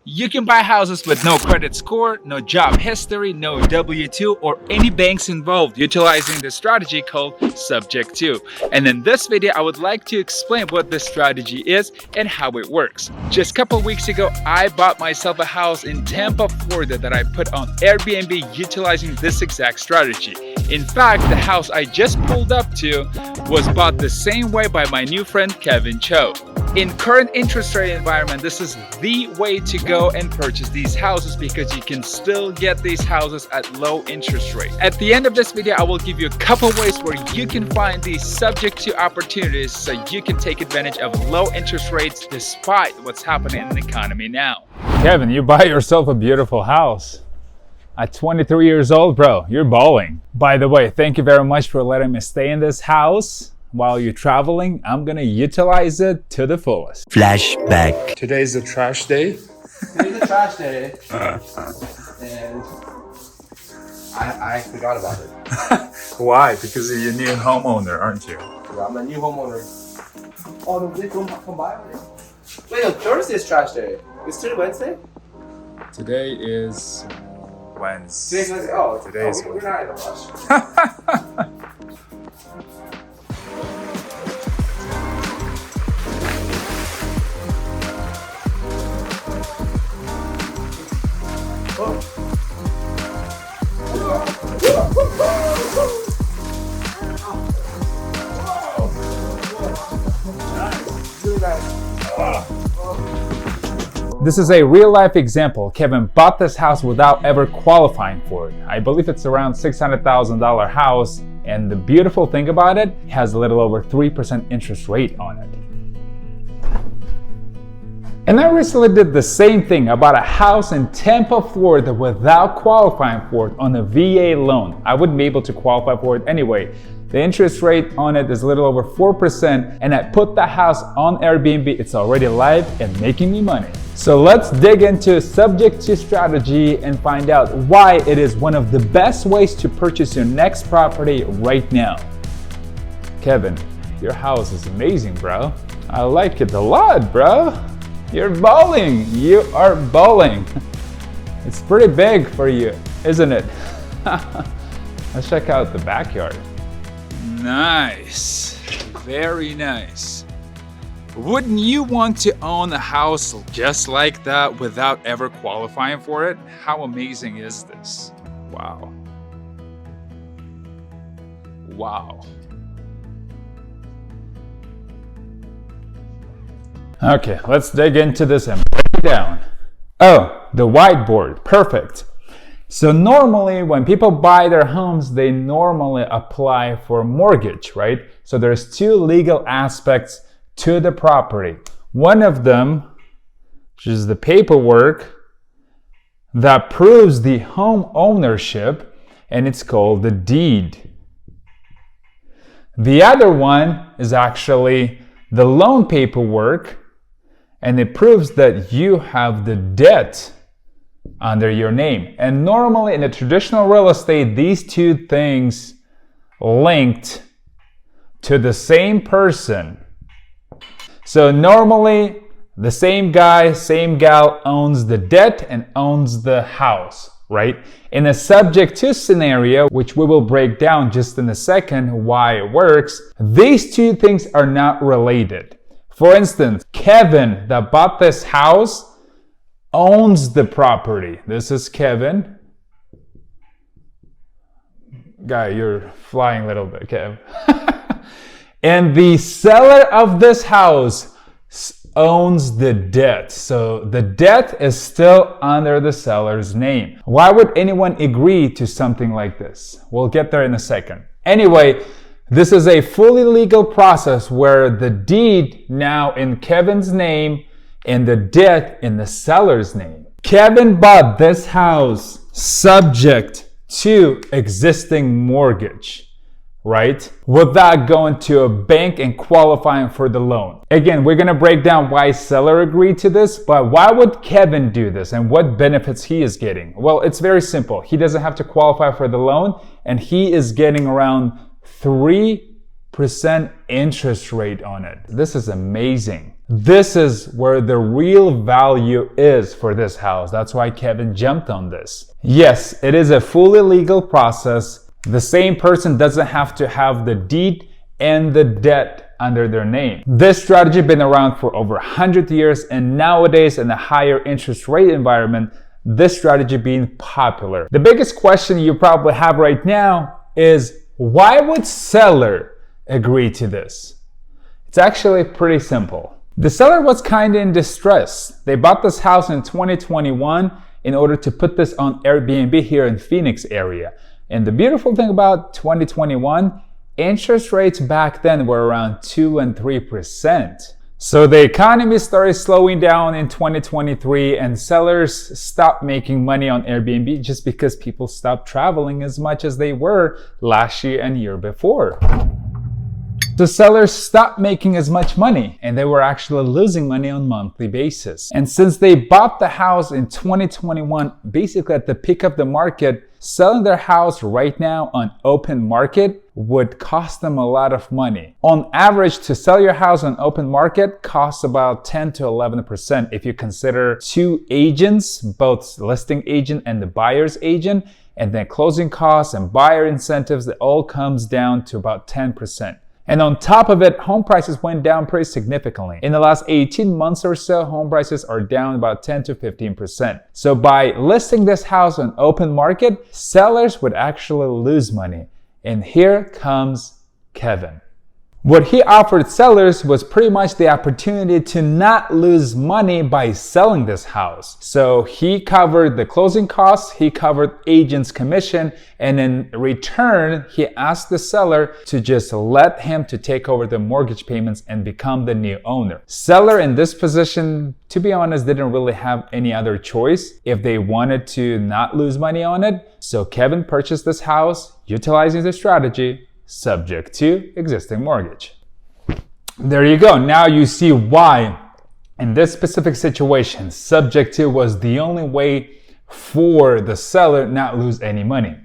You can buy houses with no credit score, no job history, no W-2, or any banks involved utilizing the strategy called Subject to. And in this video, I would like to explain what this strategy is and how it works. Just a couple weeks ago, I bought myself a house in Tampa, Florida that I put on Airbnb utilizing this exact strategy. In fact, the house I just pulled up to was bought the same way by my new friend Kevin Choe. In current interest rate environment, this is the way to go and purchase these houses because you can still get these houses at low interest rate. At the end of this video, I will give you a couple ways where you can find these subject to opportunities so you can take advantage of low interest rates despite what's happening in the economy now. Kevin, you buy yourself a beautiful house. At 23 years old, bro, you're balling. By the way, thank you very much for letting me stay in this house. While you're traveling, I'm gonna utilize it to the fullest. Flashback. Today's the trash day. Today's a trash day. And I forgot about it. Why? Because you're a new homeowner, aren't you? Yeah, I'm a new homeowner. Oh, they come by already? Wait, no, Thursday is trash day. It's today Wednesday? Today is Wednesday. Today's Wednesday. Oh, Today's we're not in a rush. This is a real-life example. Kevin bought this house without ever qualifying for it. I believe it's around $600,000 house, and the beautiful thing about it, it has a little over 3% interest rate on it. And I recently did the same thing. I bought a house in Tampa, Florida without qualifying for it on a VA loan. I wouldn't be able to qualify for it anyway. The interest rate on it is a little over 4%, and I put the house on Airbnb. It's already live and making me money. So let's dig into subject to strategy and find out why it is one of the best ways to purchase your next property right now. Kevin, your house is amazing, bro. I like it a lot, bro. You're balling. You are balling. It's pretty big for you, isn't it? Let's check out the backyard. Nice, very nice. Wouldn't you want to own a house just like that without ever qualifying for it? How amazing is this? Wow. Wow. Okay, let's dig into this and break it down. Oh, the whiteboard, perfect. So normally when people buy their homes, they normally apply for a mortgage, right? So there's two legal aspects to the property. One of them, which is the paperwork that proves the home ownership, and it's called the deed. The other one is actually the loan paperwork, and it proves that you have the debt under your name. And normally in the traditional real estate, these two things linked to the same person. So normally the same guy, same gal owns the debt and owns the house, right? In a subject to scenario, which we will break down just in a second why it works, these two things are not related. For instance, Kevin that bought this house owns the property. This is Kevin. Guy, you're flying a little bit, Kev. And the seller of this house owns the debt. So the debt is still under the seller's name. Why would anyone agree to something like this? We'll get there in a second. Anyway, this is a fully legal process where the deed now in Kevin's name and the debt in the seller's name. Kevin bought this house subject to existing mortgage, right? Without going to a bank and qualifying for the loan. Again, we're gonna break down why seller agreed to this, but why would Kevin do this and what benefits he is getting? Well, it's very simple. He doesn't have to qualify for the loan and he is getting around 3% interest rate on it. This is amazing. This is where the real value is for this house. That's why Kevin jumped on this. Yes, it is a fully legal process. The same person doesn't have to have the deed and the debt under their name. This strategy has been around for over 100 years, and nowadays in a higher interest rate environment, this strategy being popular. The biggest question you probably have right now is, why would seller agree to this? It's actually pretty simple. The seller was kind of in distress. They bought this house in 2021 in order to put this on Airbnb here in Phoenix area. And the beautiful thing about 2021, interest rates back then were around 2 and 3%. So the economy started slowing down in 2023 and sellers stopped making money on Airbnb just because people stopped traveling as much as they were last year and year before. The sellers stopped making as much money and they were actually losing money on a monthly basis. And since they bought the house in 2021, basically at the peak of the market, selling their house right now on open market would cost them a lot of money. On average, to sell your house on open market costs about 10 to 11% if you consider two agents, both listing agent and the buyer's agent, and then closing costs and buyer incentives, it all comes down to about 10%. And on top of it, home prices went down pretty significantly. In the last 18 months or so, home prices are down about 10 to 15%. So by listing this house on open market, sellers would actually lose money. And here comes Kevin. What he offered sellers was pretty much the opportunity to not lose money by selling this house. So he covered the closing costs, he covered agent's commission, and in return, he asked the seller to just let him to take over the mortgage payments and become the new owner. Seller in this position, to be honest, didn't really have any other choice if they wanted to not lose money on it. So Kevin purchased this house utilizing the strategy subject to existing mortgage. There you go. Now you see why in this specific situation, subject to was the only way for the seller not lose any money.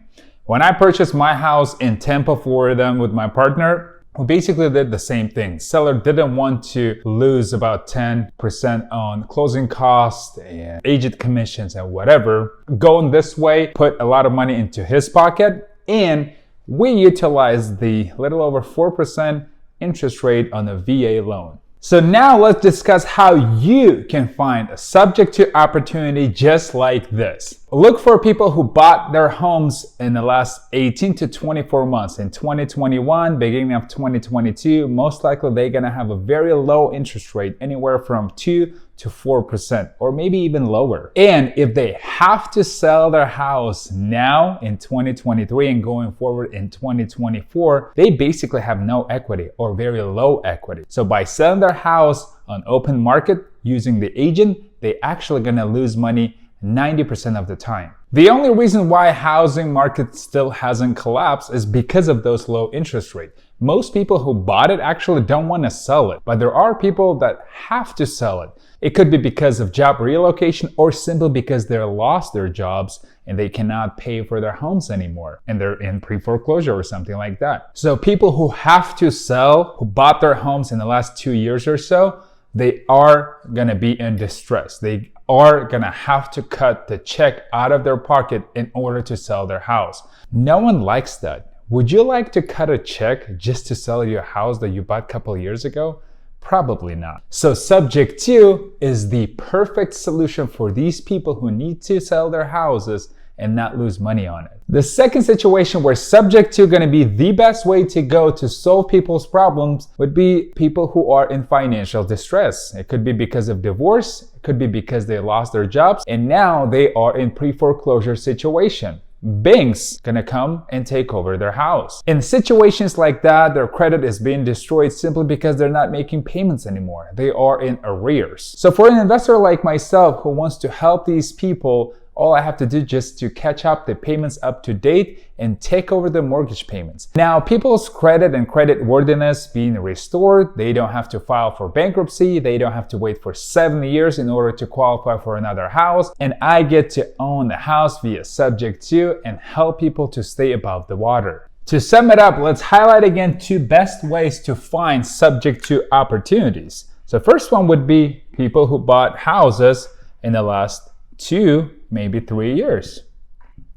When I purchased my house in Tampa, Florida with my partner, we basically did the same thing. Seller didn't want to lose about 10% on closing costs and agent commissions and whatever. Going this way, put a lot of money into his pocket, and we utilized the little over 4% interest rate on a VA loan. So now let's discuss how you can find a subject to opportunity just like this. Look for people who bought their homes in the last 18 to 24 months. In 2021, beginning of 2022, most likely they're gonna have a very low interest rate, anywhere from 2 to 4%, or maybe even lower. And if they have to sell their house now in 2023 and going forward in 2024, they basically have no equity or very low equity. So by selling their house on open market using the agent, they actually gonna lose money 90% of the time. The only reason why housing market still hasn't collapsed is because of those low interest rates. Most people who bought it actually don't want to sell it, but there are people that have to sell it. It could be because of job relocation or simply because they lost their jobs and they cannot pay for their homes anymore and they're in pre-foreclosure or something like that. So people who have to sell, who bought their homes in the last 2 years or so, they are gonna be in distress. They are gonna have to cut the check out of their pocket in order to sell their house. No one likes that. Would you like to cut a check just to sell your house that you bought a couple years ago? Probably not. So subject to is the perfect solution for these people who need to sell their houses and not lose money on it. The second situation where subject to going to be the best way to go to solve people's problems would be people who are in financial distress. It could be because of divorce, it could be because they lost their jobs, and now they are in pre-foreclosure situation. Banks gonna come and take over their house. In situations like that, their credit is being destroyed simply because they're not making payments anymore. They are in arrears. So for an investor like myself who wants to help these people, all I have to do just to catch up the payments up to date and take over the mortgage payments. Now, people's credit and credit worthiness being restored, they don't have to file for bankruptcy, they don't have to wait for 7 years in order to qualify for another house, and I get to own the house via subject to and help people to stay above the water. To sum it up, let's highlight again 2 best ways to find subject to opportunities. So first one would be people who bought houses in the last 2, maybe 3 years.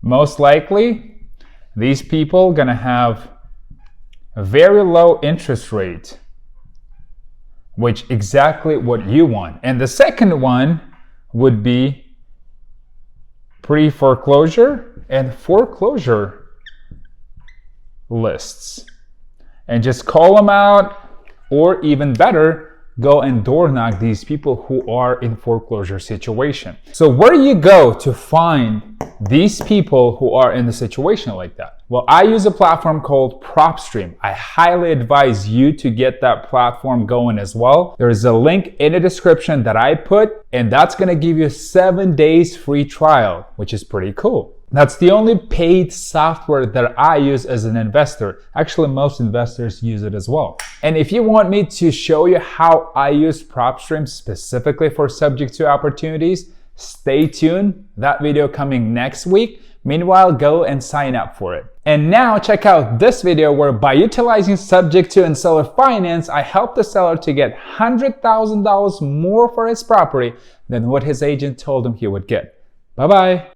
Most likely, these people gonna have a very low interest rate, which exactly what you want. And the second one would be pre-foreclosure and foreclosure lists. And just call them out, or even better, go and door knock these people who are in foreclosure situation. So where do you go to find these people who are in the situation like that? Well, I use a platform called PropStream. I highly advise you to get that platform going as well. There is a link in the description that I put, and that's gonna give you 7 days free trial, which is pretty cool. That's the only paid software that I use as an investor. Actually, most investors use it as well. And if you want me to show you how I use PropStream specifically for subject to opportunities, stay tuned. That video coming next week. Meanwhile, go and sign up for it. And now check out this video where by utilizing subject to and seller finance, I helped the seller to get $100,000 more for his property than what his agent told him he would get. Bye-bye.